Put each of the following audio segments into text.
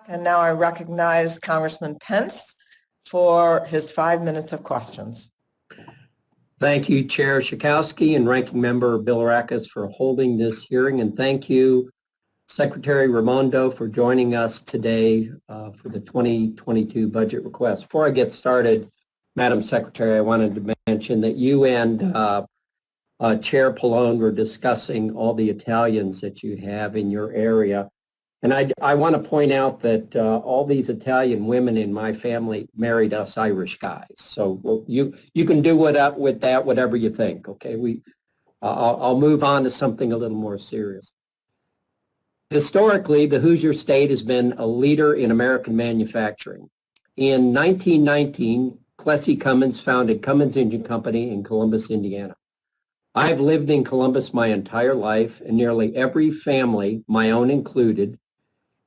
And now I recognize Congressman Pence for his 5 minutes of questions. Thank you, Chair Schakowsky and Ranking Member Bilirakis for holding this hearing, and thank you, Secretary Raimondo, for joining us today for the 2022 budget request. Before I get started, Madam Secretary, I wanted to mention that you and Chair Pallone were discussing all the Italians that you have in your area. And I want to point out that all these Italian women in my family married us Irish guys. So you can do with that whatever you think. Okay, I'll move on to something a little more serious. Historically, the Hoosier State has been a leader in American manufacturing. In 1919, Plessy Cummins founded Cummins Engine Company in Columbus, Indiana. I've lived in Columbus my entire life, and nearly every family, my own included,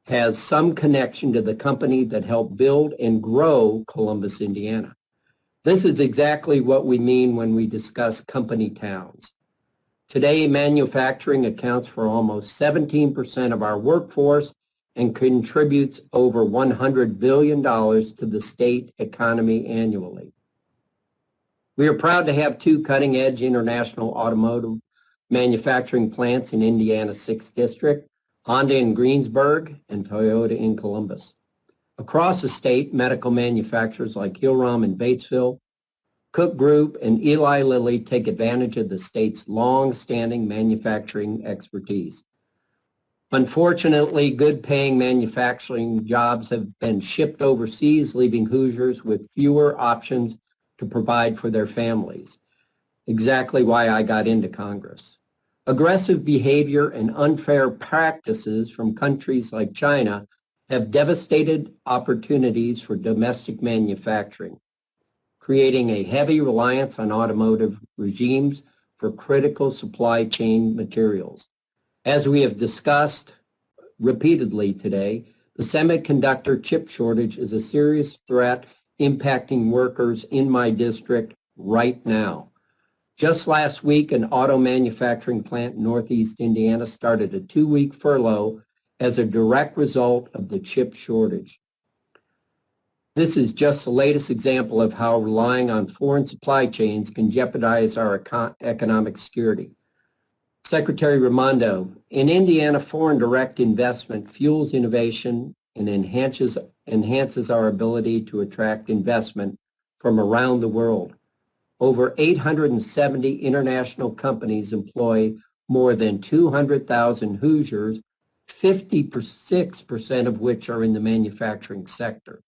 has some connection to the company that helped build and grow Columbus, Indiana. This is exactly what we mean when we discuss company towns. Today, manufacturing accounts for almost 17% of our workforce and contributes over $100 billion to the state economy annually. We are proud to have two cutting-edge international automotive manufacturing plants in Indiana's 6th District, Honda in Greensburg and Toyota in Columbus. Across the state, medical manufacturers like Hillrom in Batesville, Cook Group, and Eli Lilly take advantage of the state's long-standing manufacturing expertise. Unfortunately, good-paying manufacturing jobs have been shipped overseas, leaving Hoosiers with fewer options to provide for their families. Exactly why I got into Congress. Aggressive behavior and unfair practices from countries like China have devastated opportunities for domestic manufacturing, creating a heavy reliance on automotive regimes for critical supply chain materials. As we have discussed repeatedly today, the semiconductor chip shortage is a serious threat impacting workers in my district right now. Just last week, an auto manufacturing plant in Northeast Indiana started a 2-week furlough as a direct result of the chip shortage. This is just the latest example of how relying on foreign supply chains can jeopardize our economic security. Secretary Raimondo, in Indiana, foreign direct investment fuels innovation and enhances our ability to attract investment from around the world. Over 870 international companies employ more than 200,000 Hoosiers, 56% of which are in the manufacturing sector.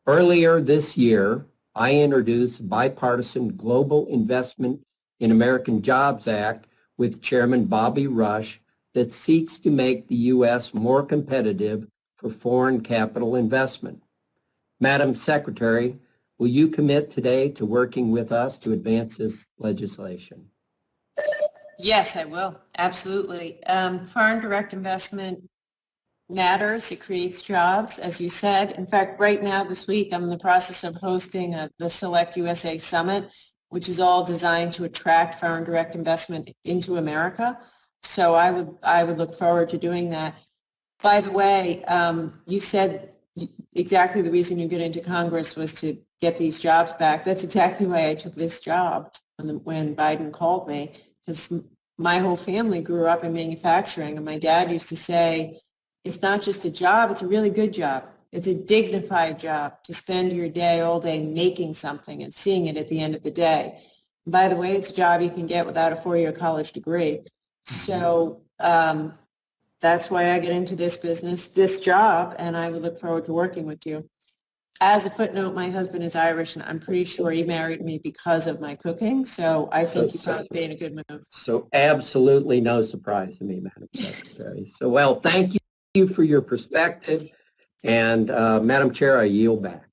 Earlier this year, I introduced a bipartisan Global Investment in American Jobs Act with Chairman Bobby Rush that seeks to make the U.S. more competitive for foreign capital investment. Madam Secretary, will you commit today to working with us to advance this legislation? Yes, I will. Absolutely. Foreign direct investment matters. It creates jobs, as you said. In fact, right now, this week, I'm in the process of hosting the Select USA Summit, which is all designed to attract foreign direct investment into America. So I would look forward to doing that. By the way, you said exactly the reason you get into Congress was to get these jobs back. That's exactly why I took this job when Biden called me, because my whole family grew up in manufacturing, and my dad used to say, it's not just a job, it's a really good job. It's a dignified job to spend your day all day making something and seeing it at the end of the day. And by the way, it's a job you can get without a 4-year college degree. So that's why I get into this business, this job, and I would look forward to working with you. As a footnote, my husband is Irish, and I'm pretty sure he married me because of my cooking, so I think you probably made a good move. So absolutely no surprise to me, Madam Secretary. So, well, thank you for your perspective, and Madam Chair, I yield back.